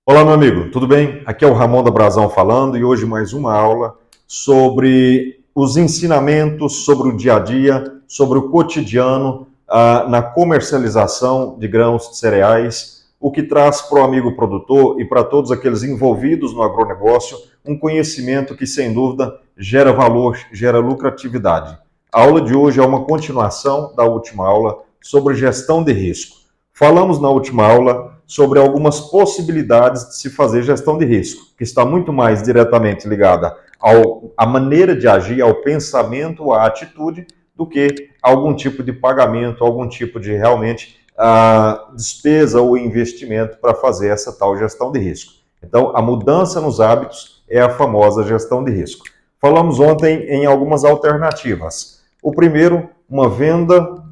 Olá, meu amigo, tudo bem? Aqui é o Ramon da Brazão falando e hoje mais uma aula sobre os ensinamentos sobre o dia a dia, sobre o cotidiano na comercialização de grãos de cereais, o que traz para o amigo produtor e para todos aqueles envolvidos no agronegócio um conhecimento que, sem dúvida, gera valor, gera lucratividade. A aula de hoje é uma continuação da última aula sobre gestão de risco. Falamos na última aula sobre algumas possibilidades de se fazer gestão de risco, que está muito mais diretamente ligada à maneira de agir, ao pensamento, à atitude, do que algum tipo de pagamento, algum tipo de realmente despesa ou investimento para fazer essa tal gestão de risco. Então, a mudança nos hábitos é a famosa gestão de risco. Falamos ontem em algumas alternativas. O primeiro, uma venda.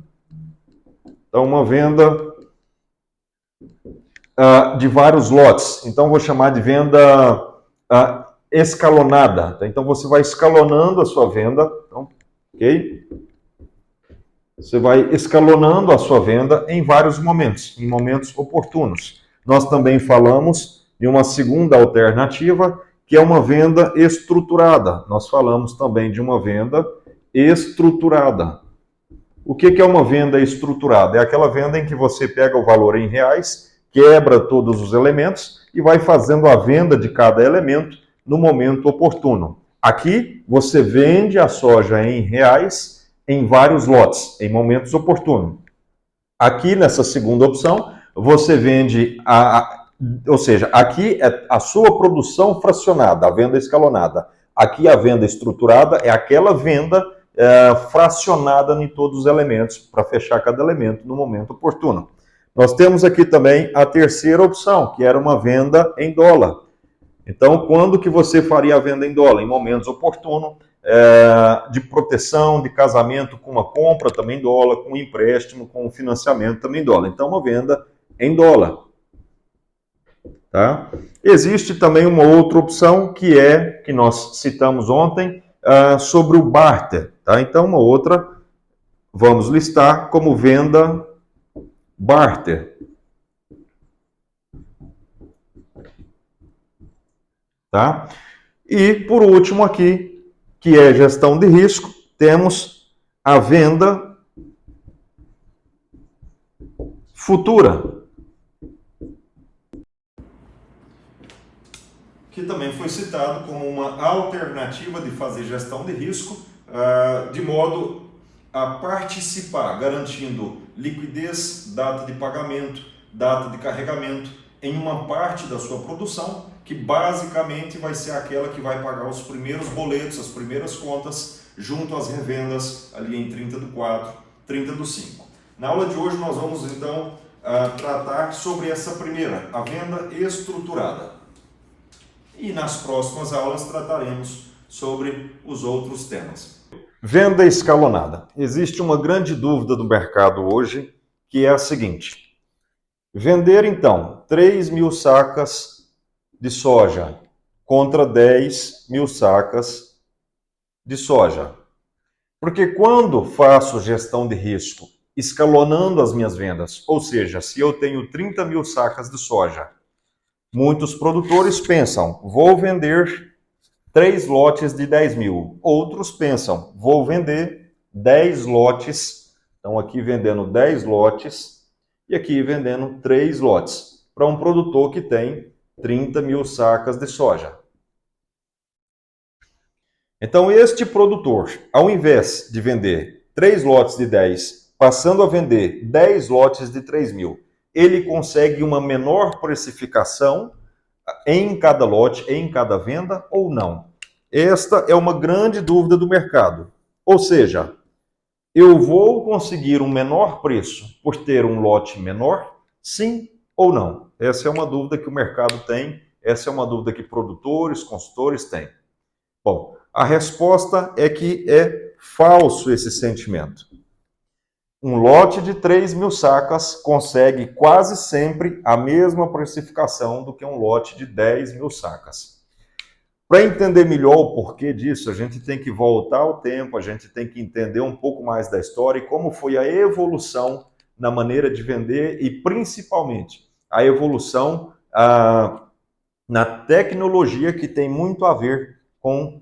Então, uma venda de vários lotes. Então, vou chamar de venda escalonada. Então, você vai escalonando a sua venda. Então, ok? Você vai escalonando a sua venda em vários momentos, em momentos oportunos. Nós também falamos de uma segunda alternativa, que é uma venda estruturada. Nós falamos também de uma venda estruturada. O que é uma venda estruturada? É aquela venda em que você pega o valor em reais, quebra todos os elementos e vai fazendo a venda de cada elemento no momento oportuno. Aqui, você vende a soja em reais em vários lotes, em momentos oportunos. Aqui, nessa segunda opção, você vende ou seja, aqui é a sua produção fracionada, a venda escalonada. Aqui a venda estruturada é aquela venda fracionada em todos os elementos, para fechar cada elemento no momento oportuno. Nós temos aqui também a terceira opção, que era uma venda em dólar. Então, quando que você faria a venda em dólar? Em momentos oportunos, de proteção, de casamento com uma compra também em dólar, com um empréstimo, com um financiamento também em dólar. Então, uma venda em dólar. Tá? Existe também uma outra opção que nós citamos ontem, sobre o barter. Tá? Então, uma outra, vamos listar como venda barter. Tá? E, por último aqui, que é gestão de risco, temos a venda futura, que também foi citado como uma alternativa de fazer gestão de risco, de modo a participar, garantindo liquidez, data de pagamento, data de carregamento em uma parte da sua produção, que basicamente vai ser aquela que vai pagar os primeiros boletos, as primeiras contas, junto às revendas ali em 30/4, 30/5. Na aula de hoje nós vamos então tratar sobre essa primeira, a venda estruturada. E nas próximas aulas trataremos sobre os outros temas. Venda escalonada. Existe uma grande dúvida do mercado hoje, que é a seguinte: vender então 3.000 sacas de soja contra 10.000 sacas de soja. Porque quando faço gestão de risco escalonando as minhas vendas, ou seja, se eu tenho 30.000 sacas de soja, muitos produtores pensam, vou vender 3 lotes de 10.000. Outros pensam, vou vender 10 lotes. Então, aqui vendendo 10 lotes e aqui vendendo 3 lotes. Para um produtor que tem 30.000 sacas de soja. Então, este produtor, ao invés de vender 3 lotes de 10, passando a vender 10 lotes de 3.000, ele consegue uma menor precificação em cada lote, em cada venda ou não? Esta é uma grande dúvida do mercado. Ou seja, eu vou conseguir um menor preço por ter um lote menor? Sim ou não? Essa é uma dúvida que o mercado tem, essa é uma dúvida que produtores, consultores têm. Bom, a resposta é que é falso esse sentimento. Um lote de 3.000 sacas consegue quase sempre a mesma precificação do que um lote de 10.000 sacas. Para entender melhor o porquê disso, a gente tem que voltar ao tempo, a gente tem que entender um pouco mais da história e como foi a evolução na maneira de vender e, principalmente, a evolução na tecnologia que tem muito a ver com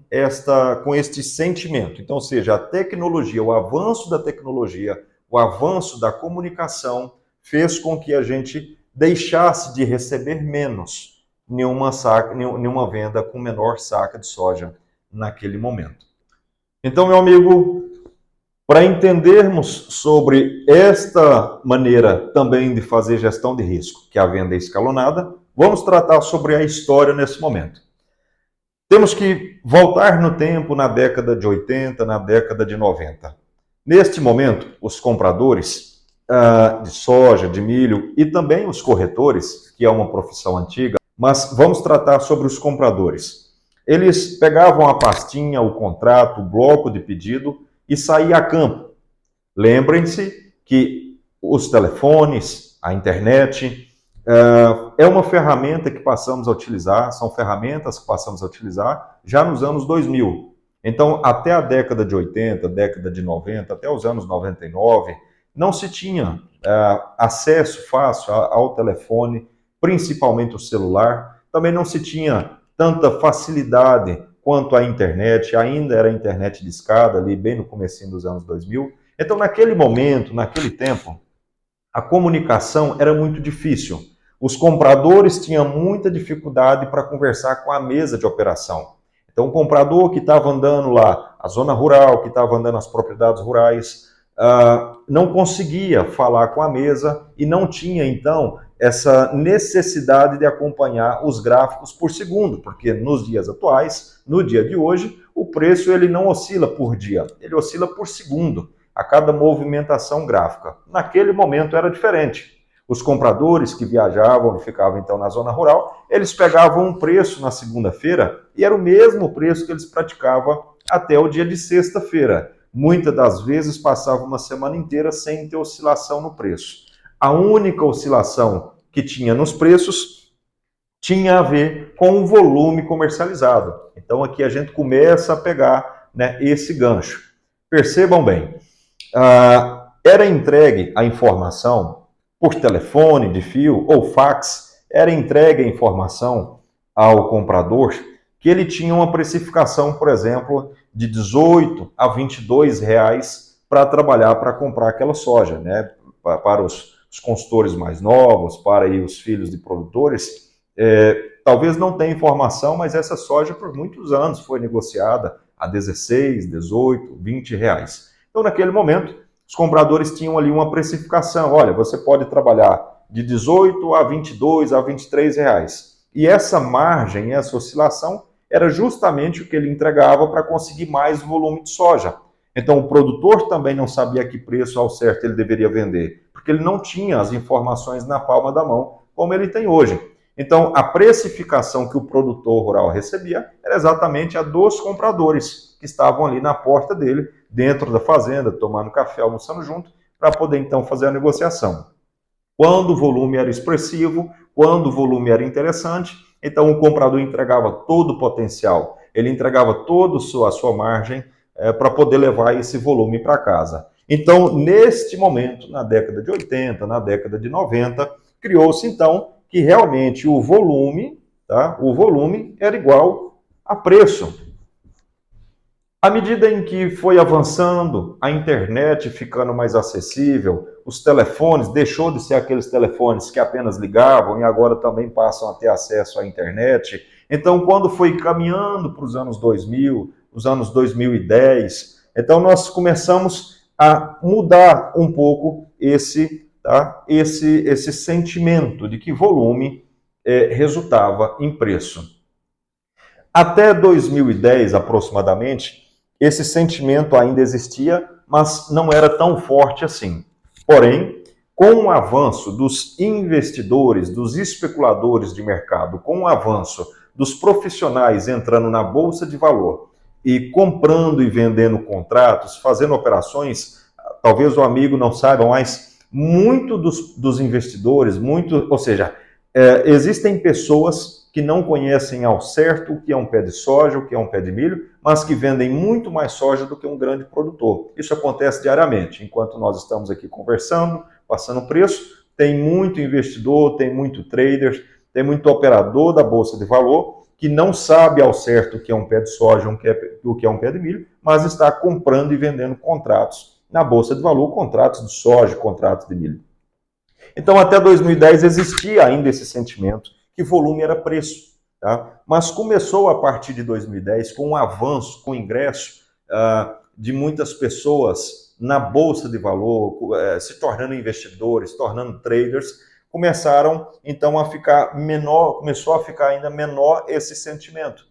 este sentimento. Então, ou seja, a tecnologia, o avanço da tecnologia, o avanço da comunicação fez com que a gente deixasse de receber menos nenhuma venda com menor saca de soja naquele momento. Então, meu amigo, para entendermos sobre esta maneira também de fazer gestão de risco, que é a venda escalonada, vamos tratar sobre a história nesse momento. Temos que voltar no tempo, na década de 80, na década de 90. Neste momento, os compradores de soja, de milho e também os corretores, que é uma profissão antiga, mas vamos tratar sobre os compradores. Eles pegavam a pastinha, o contrato, o bloco de pedido e saíam a campo. Lembrem-se que os telefones, a internet, é uma ferramenta que passamos a utilizar, são ferramentas que passamos a utilizar já nos anos 2000. Então, até a década de 80, década de 90, até os anos 99, não se tinha acesso fácil ao telefone, principalmente o celular. Também não se tinha tanta facilidade quanto à internet, ainda era internet de escada, ali bem no comecinho dos anos 2000. Então, naquele momento, naquele tempo, a comunicação era muito difícil. Os compradores tinham muita dificuldade para conversar com a mesa de operação. Então, o comprador que estava andando lá, a zona rural, que estava andando as propriedades rurais, não conseguia falar com a mesa e não tinha, então, essa necessidade de acompanhar os gráficos por segundo, porque nos dias atuais, no dia de hoje, o preço ele não oscila por dia, ele oscila por segundo, a cada movimentação gráfica. Naquele momento era diferente. Os compradores que viajavam e ficavam então na zona rural, eles pegavam um preço na segunda-feira e era o mesmo preço que eles praticavam até o dia de sexta-feira. Muitas das vezes passava uma semana inteira sem ter oscilação no preço. A única oscilação que tinha nos preços tinha a ver com o volume comercializado. Então aqui a gente começa a pegar, né, esse gancho. Percebam bem, era entregue a informação por telefone, de fio ou fax, era entregue a informação ao comprador que ele tinha uma precificação, por exemplo, de 18 a 22 reais para trabalhar, para comprar aquela soja, né? Para os consultores mais novos, para aí os filhos de produtores, talvez não tenha informação, mas essa soja por muitos anos foi negociada a 16, 18, 20 reais. Então, naquele momento, os compradores tinham ali uma precificação. Olha, você pode trabalhar de 18 a 22 a 23 reais. E essa margem, essa oscilação, era justamente o que ele entregava para conseguir mais volume de soja. Então, o produtor também não sabia que preço ao certo ele deveria vender, porque ele não tinha as informações na palma da mão, como ele tem hoje. Então, a precificação que o produtor rural recebia era exatamente a dos compradores, que estavam ali na porta dele, dentro da fazenda, tomando café, almoçando junto, para poder então fazer a negociação. Quando o volume era expressivo, quando o volume era interessante, então o comprador entregava todo o potencial, ele entregava toda a sua margem para poder levar esse volume para casa. Então, neste momento, na década de 80, na década de 90, criou-se então que realmente o volume era igual a preço. À medida em que foi avançando, a internet ficando mais acessível, os telefones, deixou de ser aqueles telefones que apenas ligavam e agora também passam a ter acesso à internet. Então, quando foi caminhando para os anos 2000, os anos 2010, então nós começamos a mudar um pouco esse sentimento de que volume resultava em preço. Até 2010, aproximadamente, esse sentimento ainda existia, mas não era tão forte assim. Porém, com o avanço dos investidores, dos especuladores de mercado, com o avanço dos profissionais entrando na bolsa de valor e comprando e vendendo contratos, fazendo operações, talvez o amigo não saiba, mas muito dos investidores, existem pessoas que não conhecem ao certo o que é um pé de soja, o que é um pé de milho, mas que vendem muito mais soja do que um grande produtor. Isso acontece diariamente. Enquanto nós estamos aqui conversando, passando preço, tem muito investidor, tem muito trader Tem muito operador da Bolsa de Valor que não sabe ao certo o que é um pé de soja, o que é um pé de milho, mas está comprando e vendendo contratos na Bolsa de Valor, contratos de soja, contratos de milho. Então, até 2010 existia ainda esse sentimento que volume era preço. Tá? Mas começou a partir de 2010 com um avanço, com o ingresso de muitas pessoas na Bolsa de Valor, se tornando investidores, se tornando traders, começaram então a ficar menor, começou a ficar ainda menor esse sentimento.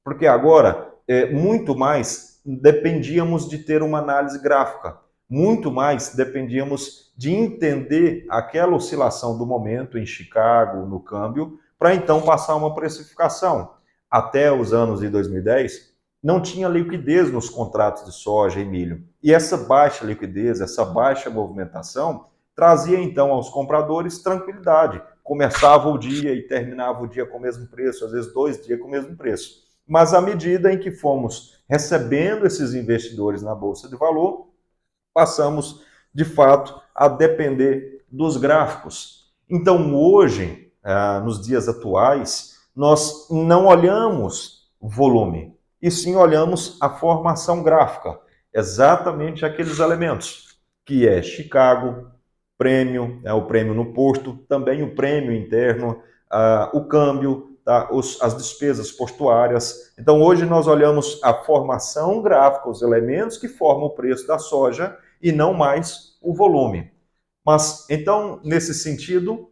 Porque agora, muito mais dependíamos de ter uma análise gráfica, muito mais dependíamos de entender aquela oscilação do momento em Chicago, no câmbio, para então passar uma precificação. Até os anos de 2010, não tinha liquidez nos contratos de soja e milho. E essa baixa liquidez, essa baixa movimentação, trazia então aos compradores tranquilidade. Começava o dia e terminava o dia com o mesmo preço, às vezes 2 dias com o mesmo preço. Mas à medida em que fomos recebendo esses investidores na Bolsa de Valor, passamos, de fato, a depender dos gráficos. Então, hoje, nos dias atuais, nós não olhamos o volume, e sim olhamos a formação gráfica, exatamente aqueles elementos, que é Chicago, prêmio, o prêmio no posto, também o prêmio interno, o câmbio, tá? As despesas portuárias. Então, hoje nós olhamos a formação gráfica, os elementos que formam o preço da soja e não mais o volume. Mas, então, nesse sentido,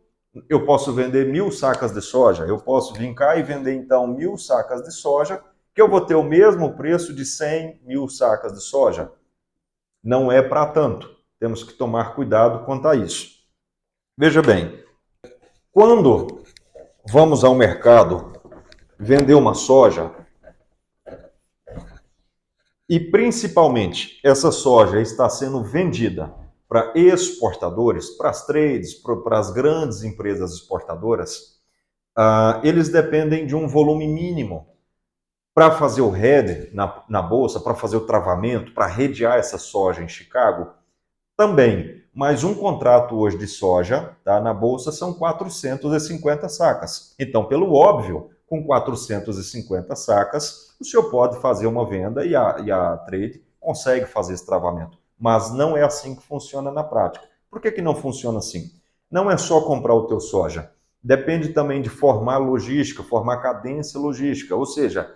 eu posso vender 1.000 sacas de soja, eu posso vir cá e vender, então, 1.000 sacas de soja, que eu vou ter o mesmo preço de 100.000 sacas de soja. Não é para tanto. Temos que tomar cuidado quanto a isso. Veja bem, quando vamos ao mercado vender uma soja, e principalmente essa soja está sendo vendida para exportadores, para as trades, para as grandes empresas exportadoras, eles dependem de um volume mínimo para fazer o head na bolsa, para fazer o travamento, para redear essa soja em Chicago, também. Mas um contrato hoje de soja, tá, na bolsa são 450 sacas. Então, pelo óbvio, com 450 sacas, o senhor pode fazer uma venda e a trade consegue fazer esse travamento. Mas não é assim que funciona na prática. Por que não funciona assim? Não é só comprar o teu soja. Depende também de formar logística, formar cadência logística. Ou seja,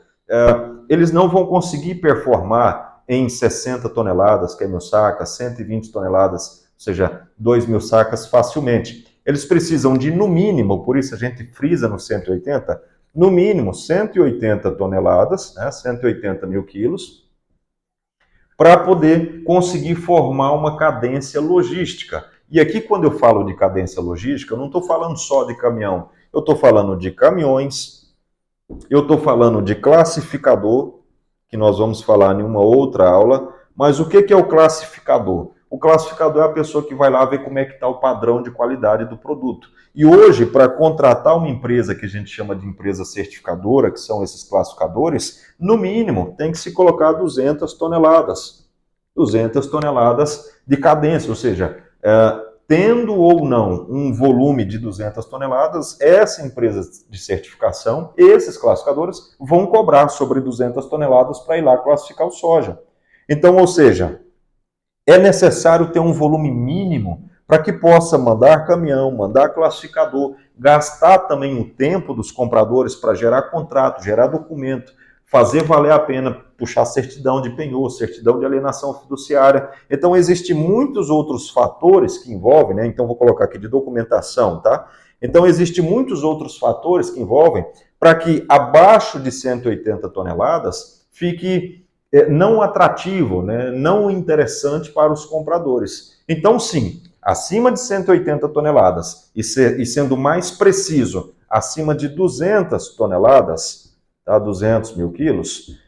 eles não vão conseguir performar em 60 toneladas, que é 1.000 sacas, 120 toneladas, ou seja, 2.000 sacas facilmente. Eles precisam de, no mínimo, por isso a gente frisa no 180, no mínimo 180 toneladas, né, 180 mil quilos, para poder conseguir formar uma cadência logística. E aqui, quando eu falo de cadência logística, eu não estou falando só de caminhão, eu estou falando de caminhões, eu estou falando de classificador, que nós vamos falar em uma outra aula, mas o que é o classificador? O classificador é a pessoa que vai lá ver como é que está o padrão de qualidade do produto. E hoje, para contratar uma empresa que a gente chama de empresa certificadora, que são esses classificadores, no mínimo tem que se colocar 200 toneladas. 200 toneladas de cadência, ou seja, tendo ou não um volume de 200 toneladas, essa empresa de certificação, esses classificadores, vão cobrar sobre 200 toneladas para ir lá classificar o soja. Então, ou seja, é necessário ter um volume mínimo para que possa mandar caminhão, mandar classificador, gastar também o tempo dos compradores para gerar contrato, gerar documento, fazer valer a pena puxar certidão de penhor, certidão de alienação fiduciária. Então, existem muitos outros fatores que envolvem, né? Então, vou colocar aqui de documentação, tá? Então, existem muitos outros fatores que envolvem para que abaixo de 180 toneladas fique não atrativo, né? Não interessante para os compradores. Então, sim, acima de 180 toneladas e sendo mais preciso, acima de 200 toneladas, tá? 200 mil quilos,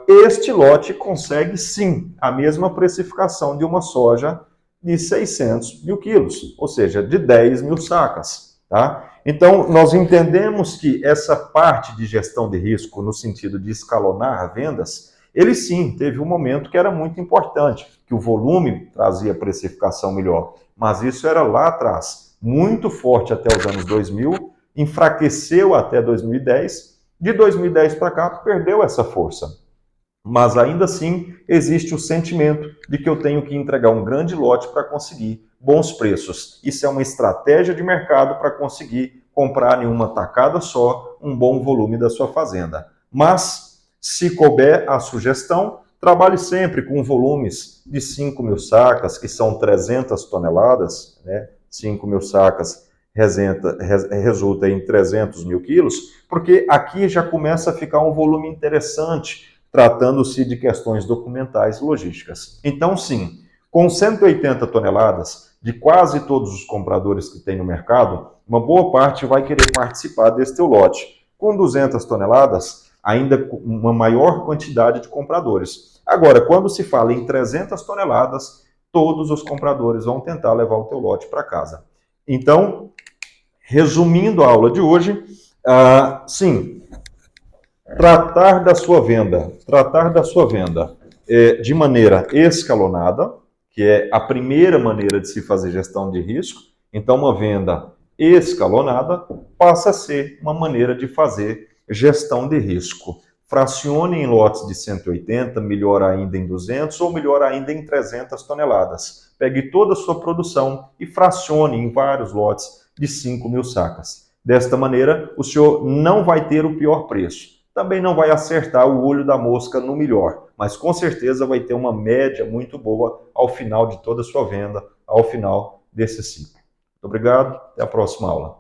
este lote consegue sim a mesma precificação de uma soja de 600 mil quilos, ou seja, de 10.000 sacas. Tá? Então, nós entendemos que essa parte de gestão de risco, no sentido de escalonar vendas, ele sim teve um momento que era muito importante, que o volume trazia precificação melhor, mas isso era lá atrás, muito forte até os anos 2000, enfraqueceu até 2010, de 2010 para cá perdeu essa força. Mas ainda assim existe o sentimento de que eu tenho que entregar um grande lote para conseguir bons preços. Isso é uma estratégia de mercado para conseguir comprar em uma tacada só um bom volume da sua fazenda. Mas, se couber a sugestão, trabalhe sempre com volumes de 5 mil sacas, que são 300 toneladas, né? 5 mil sacas resulta em 300 mil quilos, porque aqui já começa a ficar um volume interessante, tratando-se de questões documentais e logísticas. Então, sim, com 180 toneladas, de quase todos os compradores que tem no mercado, uma boa parte vai querer participar desse teu lote. Com 200 toneladas, ainda uma maior quantidade de compradores. Agora, quando se fala em 300 toneladas, todos os compradores vão tentar levar o teu lote para casa. Então, resumindo a aula de hoje, sim, tratar da sua venda de maneira escalonada, que é a primeira maneira de se fazer gestão de risco. Então, uma venda escalonada passa a ser uma maneira de fazer gestão de risco. Fracione em lotes de 180, melhor ainda em 200 ou melhor ainda em 300 toneladas. Pegue toda a sua produção e fracione em vários lotes de 5 mil sacas. Desta maneira, o senhor não vai ter o pior preço. Também não vai acertar o olho da mosca no melhor, mas com certeza vai ter uma média muito boa ao final de toda a sua venda, ao final desse ciclo. Muito obrigado, até a próxima aula.